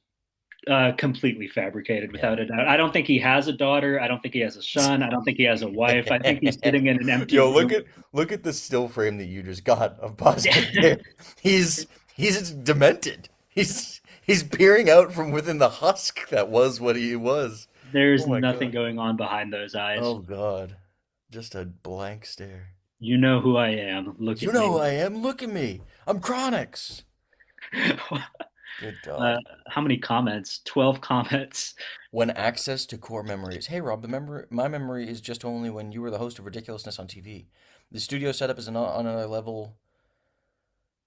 Completely fabricated, without a doubt. I don't think he has a daughter. I don't think he has a son. I don't think he has a wife. I think he's sitting in an empty Yo, room. look at the still frame that you just got of Positive. He's demented. He's peering out from within the husk that was what he was. There's Oh my nothing God. going on behind those eyes. Oh God, just a blank stare. You know who I am. Look You at know me. who I am. Look at me. I'm Chronix. Good God. How many comments? 12 comments. When access to core memories. Hey Rob, my memory is just only when you were the host of Ridiculousness on TV. The studio setup is on another level.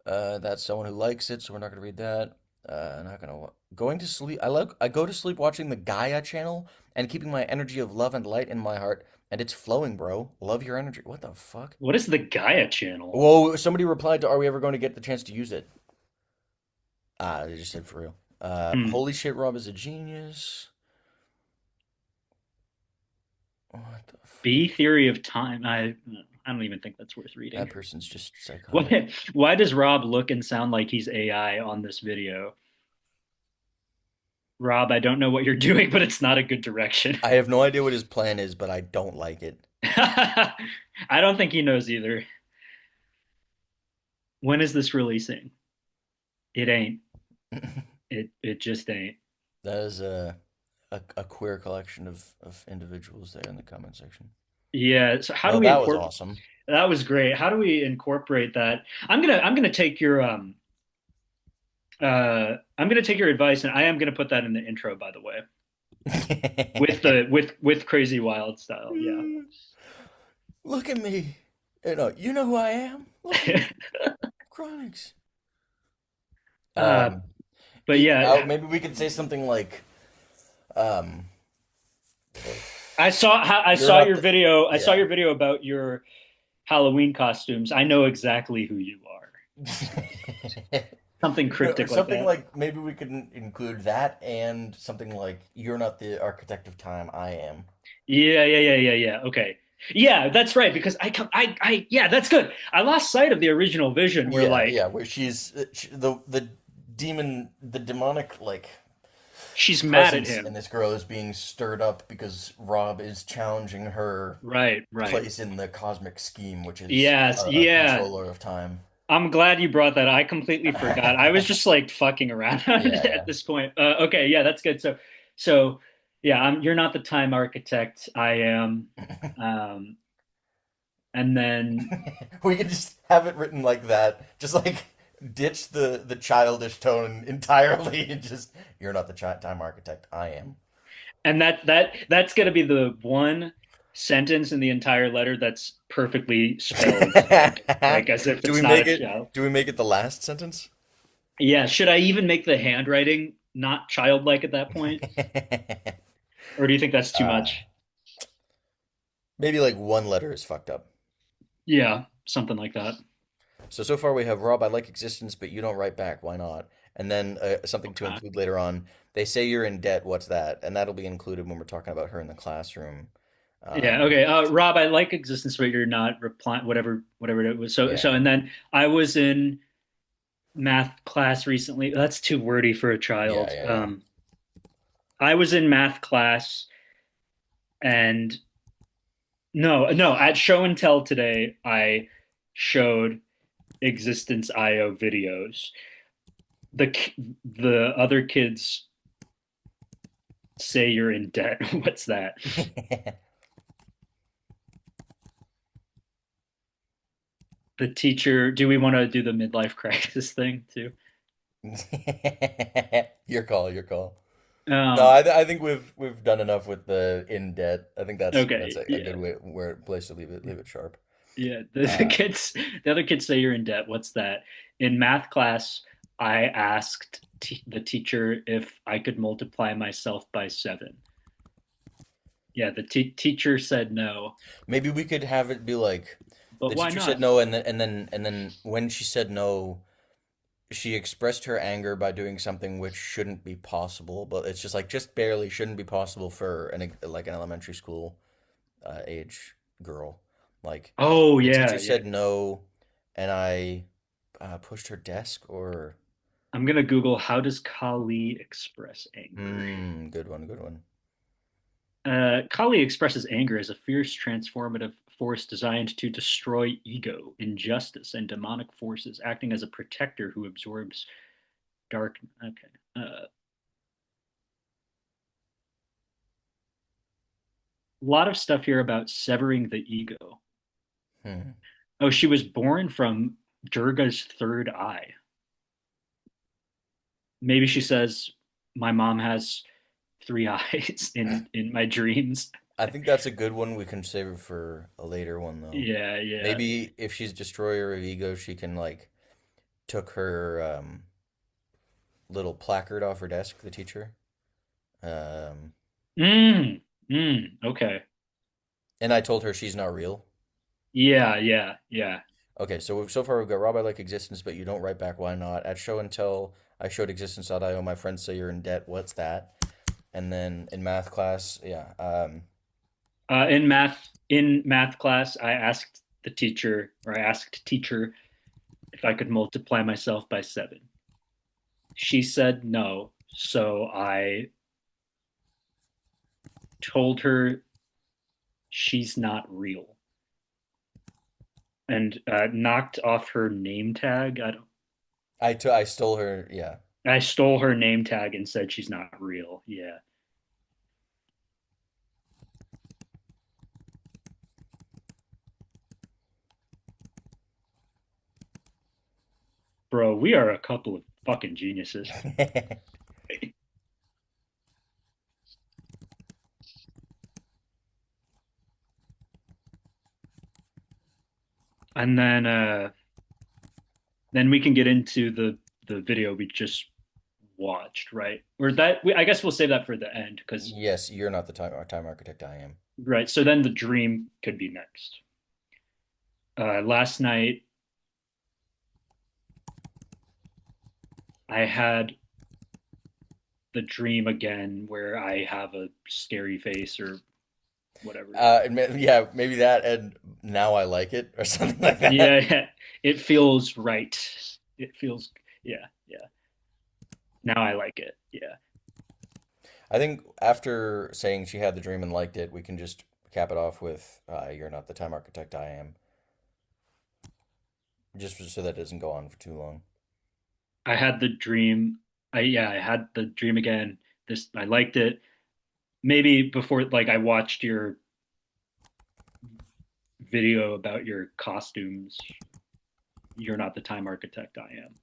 That's someone who likes it, so we're not gonna read that. Not gonna going to sleep. I go to sleep watching the Gaia channel and keeping my energy of love and light in my heart, and it's flowing, bro. Love your energy. What the fuck? What is the Gaia channel? Whoa! Somebody replied to, "Are we ever going to get the chance to use it?" They just said for real. Holy shit, Rob is a genius. What the fuck? B theory of time. I don't even think that's worth reading. That person's just psychotic. Why does Rob look and sound like he's AI on this video? Rob, I don't know what you're doing, but it's not a good direction. I have no idea what his plan is, but I don't like it. I don't think he knows either. When is this releasing? It ain't. It just ain't. That is a queer collection of individuals there in the comment section. Yeah. So how No, do we that was incorporate? awesome. That was great. How do we incorporate that? I'm gonna take your advice, and I am gonna put that in the intro, by the way, with crazy wild style. Yeah. Look at me. You know who I am? Look at me. Chronix. But yeah, maybe we could say something like, I saw not your the- video. I saw yeah. your video about your Halloween costumes. I know exactly who you are. Something cryptic something like that. like maybe we could include that and something like, you're not the architect of time, I am. Yeah. Okay. Yeah, that's right. Because yeah, that's good. I lost sight of the original vision where Where she's the demonic, like, She's mad at presence, and him. this girl is being stirred up because Rob is challenging her Right, right. place in the cosmic scheme, which is Yes, a yeah. controller of time. I'm glad you brought that. I completely forgot. I was just like fucking around Yeah, at yeah. this point. Okay, yeah, that's good. So yeah, you're not the time architect. I am. Um, and then We could just have it written like that. Just like ditch the childish tone entirely and just you're not the time architect. I am. that's gonna be the one sentence in the entire letter that's perfectly spelled, like as if Do it's we not make a it child. do we make it the last sentence? Yeah, should I even make the handwriting not childlike at that point, or do you think that's too uh, much? maybe like one letter is fucked up. Yeah, something like that. So far we have Rob, I like existence, but you don't write back. Why not? And then something to Okay. include later on. They say you're in debt. What's that? And that'll be included when we're talking about her in the classroom. Yeah, Um, okay. Rob, I like existence, but you're not replying, whatever it was. So, yeah. and then I was in math class recently. That's too wordy for a Yeah, child. yeah, yeah. I was in math class and no, at show and tell today, I showed existence IO videos. The other kids say you're in debt. What's that? The teacher, do we want to do the midlife crisis thing too? Your call, your call. No, Um, I think we've done enough with the in debt. I think that's okay, a yeah. good place to leave it sharp. Yeah, Uh, the other kids say you're in debt. What's that? In math class, I asked the teacher if I could multiply myself by seven. Yeah, the teacher said no, maybe we could have it be like but the why teacher said not? no, and then when she said no, she expressed her anger by doing something which shouldn't be possible, but it's just like just barely shouldn't be possible for an elementary school age girl. Like Oh the yeah, teacher yeah. said no, and I pushed her desk or I'm gonna Google how does Kali express anger. good one, good one. Kali expresses anger as a fierce, transformative force designed to destroy ego, injustice, and demonic forces, acting as a protector who absorbs dark. Okay. A lot of stuff here about severing the ego. Hmm. Oh, she was born from Durga's third eye. Maybe she says, "My mom has three eyes in my dreams." I think that's a good one. We can save it for a later one though. Yeah, yeah. Maybe if she's destroyer of ego, she can like took her little placard off her desk, the teacher. Um, Okay. and I told her she's not real. Yeah, yeah, yeah. Okay, so far we've got Rob, I like existence, but you don't write back. Why not? At show and tell, I showed existence.io. My friends say you're in debt. What's that? And then in math class, yeah. In math class, I asked teacher if I could multiply myself by seven. She said no, so I told her she's not real and knocked off her name tag. I stole her. Yeah. I stole her name tag and said she's not real. Yeah, bro, we are a couple of fucking geniuses. And then we can get into the video we just watched, right? Or I guess we'll save that for the end because Yes, you're not the time architect. I am. right. So then the dream could be next. Last night I had the dream again where I have a scary face or whatever. Yeah, maybe that, and now I like it or something like that. Yeah, yeah, it feels right. It feels, yeah, yeah. Now I like it. Yeah. I think after saying she had the dream and liked it, we can just cap it off with "You're not the time architect I am," just so that doesn't go on for too long. I had the dream. I had the dream again. This I liked it. Maybe before like I watched your video about your costumes. You're not the time architect I am.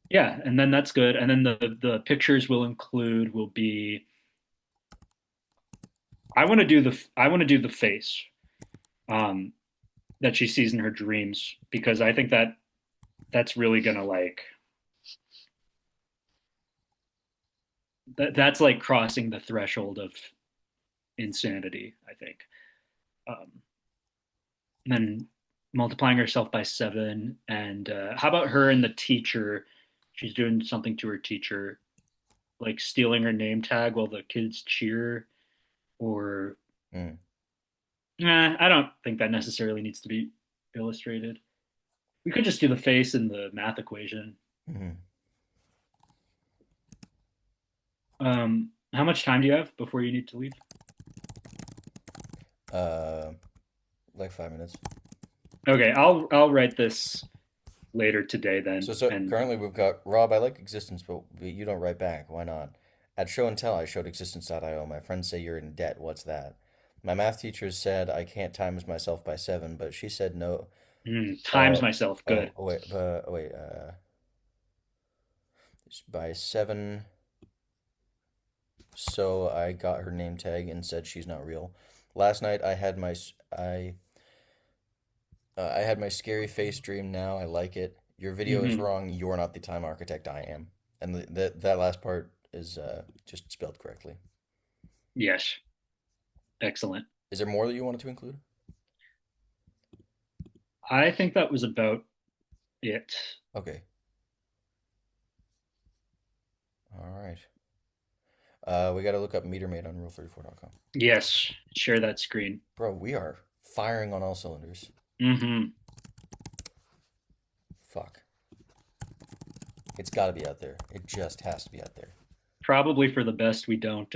Yeah, and then that's good. And then the pictures will be I want to do the face um that she sees in her dreams because I think that that's really gonna like that's like crossing the threshold of insanity, I think. Um and then multiplying herself by seven and how about her and the teacher? She's doing something to her teacher, like stealing her name tag while the kids cheer or Mm. I don't think that necessarily needs to be illustrated. We could just do the face and the math equation. Hmm. How much time do you have before you need to leave? Uh, like 5 minutes. Okay, I'll write this later today then. So And currently we've got Rob. I like existence, but you don't write back. Why not? At show and tell, I showed existence.io. My friends say you're in debt. What's that? My math teacher said I can't times myself by seven, but she said no. times myself. Good. Wait. By seven. So I got her name tag and said she's not real. Last night I had my scary face dream. Now I like it. Your video is Hmm. wrong. You're not the time architect I am. And that last part is just spelled correctly. Yes. Excellent. Is there more that you wanted to include? I think that was about it. Okay. All right. We got to look up meter maid on rule34.com. Yes. Share that screen. Bro, we are firing on all cylinders. Hmm. Fuck. It's got to be out there. It just has to be out there. Probably for the best. We don't.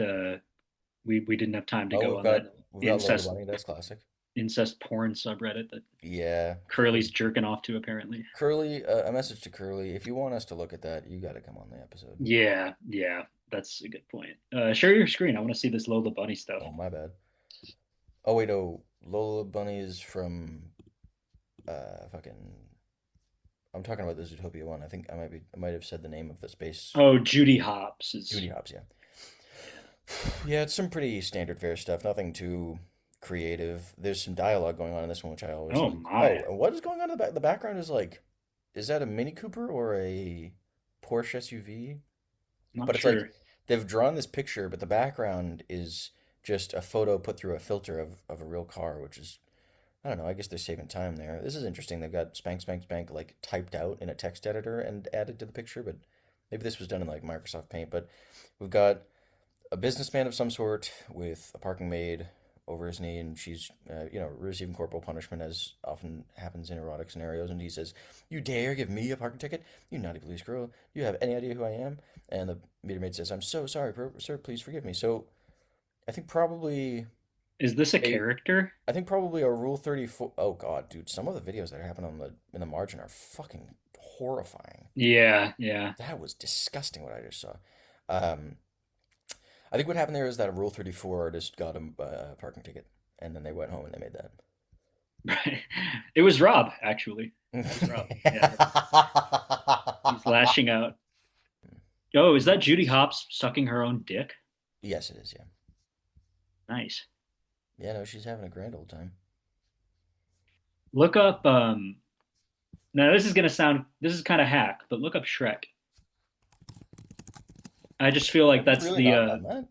We didn't have time to Oh, go on that we've got Lola incest Bunny. That's classic. incest porn subreddit that Yeah. Curly's jerking off to apparently. Curly, a message to Curly. If you want us to look at that, you got to come on the episode. Yeah, yeah, that's a good point. Share your screen. I want to see this Lola Bunny stuff. Oh, my bad. Oh, wait, oh. Lola Bunny is from fucking. I'm talking about the Zootopia one. I think I might have said the name of the space. Oh, Judy Hopps is. Judy Hopps, yeah. Yeah, it's some pretty standard fare stuff. Nothing too creative. There's some dialogue going on in this one, which I always Oh like. my, Oh, what is going on in the back? The background is like, is that a Mini Cooper or a Porsche SUV? not But it's like sure. they've drawn this picture, but the background is just a photo put through a filter of a real car, which is, I don't know, I guess they're saving time there. This is interesting. They've got spank, spank, spank like typed out in a text editor and added to the picture, but maybe this was done in like Microsoft Paint. But we've got a businessman of some sort with a parking maid over his knee, and she's, receiving corporal punishment, as often happens in erotic scenarios. And he says, "You dare give me a parking ticket? You naughty police girl! Do you have any idea who I am?" And the meter maid says, "I'm so sorry, sir. Please forgive me." So I think probably Is this a a, character? I think probably a Rule 34. Oh God, dude, some of the videos that happen on the in the margin are fucking horrifying. Yeah, yeah. That was disgusting what I just saw. Um, I think what happened there is that a Rule 34 artist got him a parking ticket, and then they went home and they made Right. It was Rob, actually. It was Rob. Yeah, he's that. lashing out. Oh, is that Judy Hopps sucking her own dick? Yes, it is. Yeah, Nice. yeah. No, she's having a grand old time. Look up. Now this is kind of hack, but look up Shrek. I just feel like I've that's really the. not done that.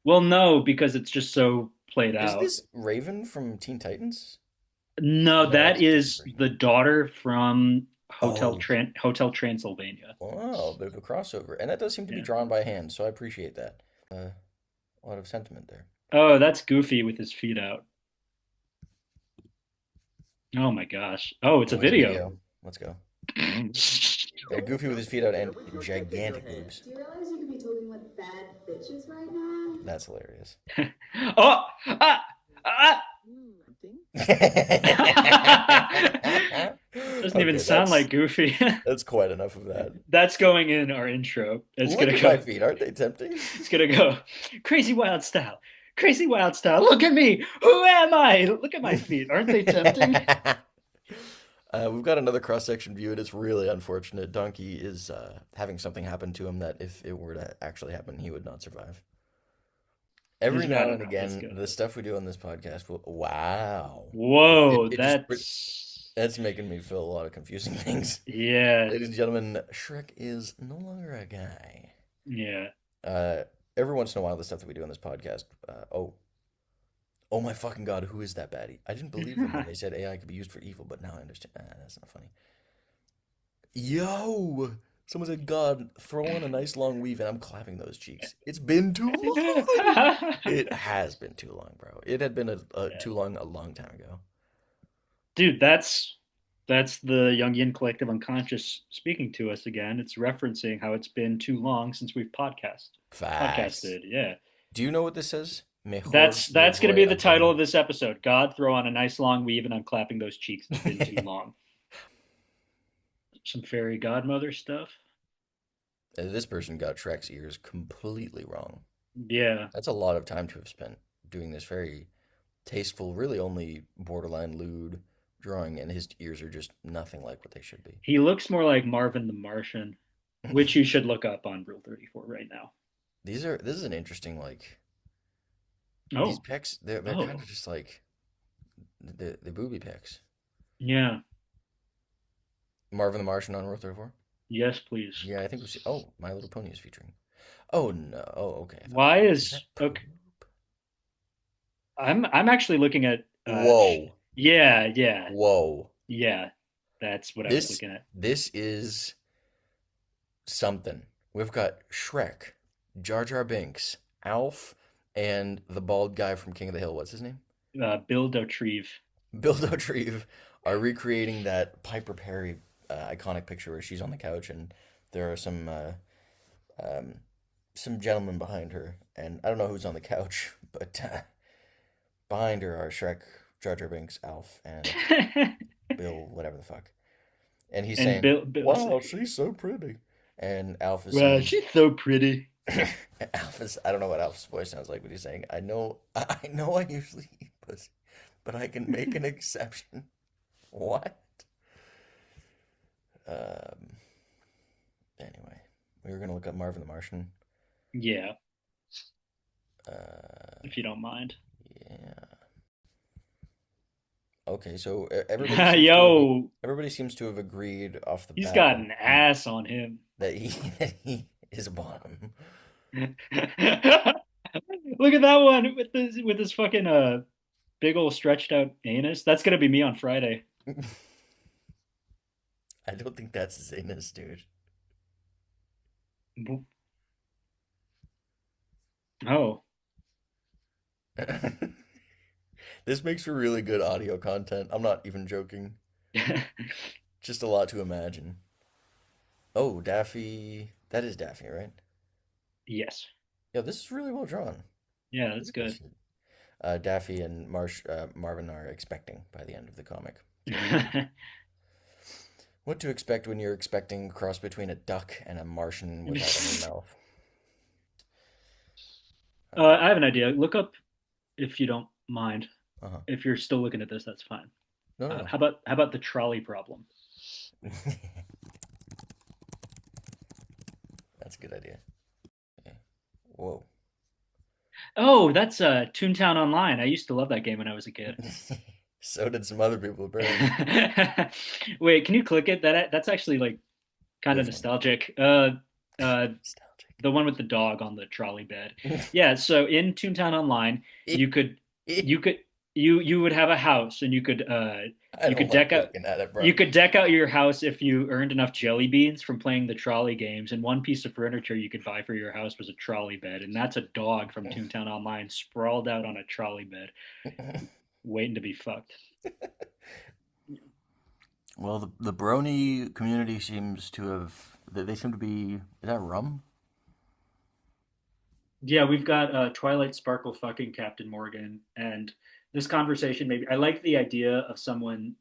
Well, no, because it's just so played Is out. this Raven from Teen Titans? No, No, that that's a different is version. the daughter from Oh, Hotel Transylvania. wow, a bit of a crossover, and that does seem to be Yeah. drawn by hand, so I appreciate that. A lot of sentiment there. Oh, that's Goofy with his feet out. Oh my gosh. Oh, it's a Oh, it's a video. video. Let's go. Goofy with his feet out and gigantic boobs. Do you realize you could be talking with bad bitches right now? That's hilarious. Oh, ah, ah. Doesn't even sound like Goofy. That's quite enough of that. That's going in our intro. It's Look gonna at go. my feet, aren't they tempting? It's gonna go. Crazy wild style. Crazy wild style. Look at me. Who am I? Look at my feet. Aren't they tempting? We've got another cross-section view, and it's really unfortunate. Donkey is having something happen to him that if it were to actually happen, he would not survive. Every He's now got and it. again, the stuff we do on this podcast will... Wow. Whoa, That's making me feel a lot of confusing things. Yeah. Ladies and gentlemen, Shrek is no longer a guy. Yeah. Every once in a while, the stuff that we do on this podcast, oh my fucking God, who is that baddie? I didn't believe them when they said AI could be used for evil, but now I understand. That's not funny. Yo! Someone said, God, throw on a nice long weave, and I'm clapping those cheeks. It's been too long. It has been too long, bro. It had been too long a long time ago. Dude, that's the Jungian collective unconscious speaking to us again. It's referencing how it's been too long since we've podcasted. Yeah. Do you know what this says? That's going to be the title of this episode. God, throw on a nice long weave, and I'm clapping those cheeks. It's been too long. Some fairy godmother stuff. This person got Shrek's ears completely wrong. Yeah. That's a lot of time to have spent doing this very tasteful, really only borderline lewd drawing, and his ears are just nothing like what they should be. He looks more like Marvin the Martian, which you should look up on Rule 34 right now. This is an interesting, like, these pecs, they're kind of just like the booby pecs. Yeah. Marvin the Martian on Rule 34? Yes, please. Yeah, I think we've seen, My Little Pony is featuring. Oh no. Oh, okay. Why is okay? I'm actually looking at Whoa. Yeah. Whoa. Yeah. That's what I was looking at. This is something. We've got Shrek, Jar Jar Binks, Alf, and the bald guy from King of the Hill. What's his name? Bill Dauterive. Bill Dauterive are recreating that Piper Perry iconic picture where she's on the couch and there are some gentlemen behind her, and I don't know who's on the couch, but behind her are Shrek, Jar Jar Binks, Alf, and Bill, whatever the fuck. And he's saying, Bill, "Wow, she's so pretty." And Alf is wow, saying, she's so pretty. Alf is, I don't know what Alf's voice sounds like, but he's saying, I know I usually eat pussy, but I can make an exception. What? Anyway, we were gonna look up Marvin the Martian. Yeah. If you don't mind. Yeah. Okay, so everybody seems to have agreed off the bat. He's got an ass on him. That he is a bottom. Look at that one with this fucking big old stretched out anus. That's gonna be me on Friday. I don't think that's his anus, dude. Oh. This makes for really good audio content. I'm not even joking. Just a lot to imagine. Oh, Daffy. That is Daffy, right? Yes. Yeah, this is really well drawn. Yeah, that's good. Daffy and Marvin are expecting by the end of the comic. What to expect when you're expecting a cross between a duck and a Martian without any mouth? I have an idea. Look up, if you don't mind. Uh-huh. If you're still looking at this, that's fine. No. How about the trolley problem? That's a good idea. Okay. Whoa. Oh, that's Toontown Online. I used to love that game when I was a kid. So did some other people, apparently. Wait, can you click it? That's actually like kind of nostalgic. The one with the dog on the trolley bed. Yeah, so in Toontown Online, you would have a house, and you could deck out your house if you earned enough jelly beans from playing the trolley games. And one piece of furniture you could buy for your house was a trolley bed, and that's a dog from Toontown Online sprawled out on a trolley bed, waiting to be fucked. Well, the brony community seems to have. They seem to be. Is that rum? Yeah, we've got Twilight Sparkle fucking Captain Morgan, and this conversation maybe I like the idea of someone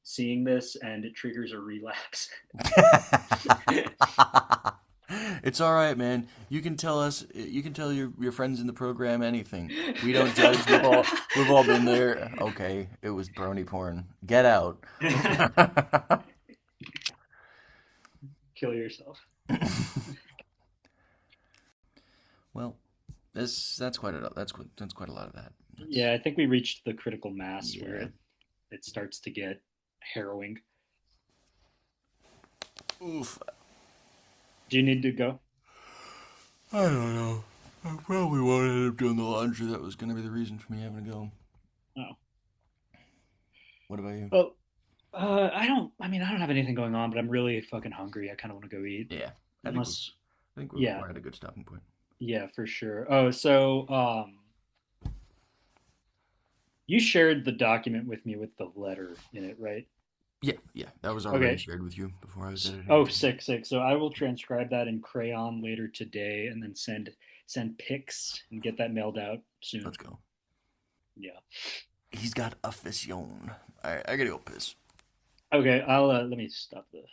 seeing this and it triggers a relapse. It's all right, man. You can tell us. You can tell your friends in the program anything. We don't judge. We've all been there. Okay, it was brony porn. Get out. Kill yourself. Well, that's quite a that's quite a lot of that. Yeah, I think we reached the critical mass where Yeah. it starts to get harrowing. Oof. Do you need to go? I don't know. I probably won't end up doing the laundry. That was going to be the reason for me having to go. Oh. What about you? Well, I don't. I mean, I don't have anything going on, but I'm really fucking hungry. I kind of want to go eat. Yeah, Unless, I think yeah, we're at a good stopping point. yeah, for sure. Oh, so you shared the document with me with the letter in it, right? Yeah, that was already Okay. shared with you before I was editing Oh, it. sick, sick. So I will transcribe that in crayon later today, and then send pics and get that mailed out soon. Let's go. Yeah. He's got a fission. All right, I gotta go piss. Okay. I'll let me stop the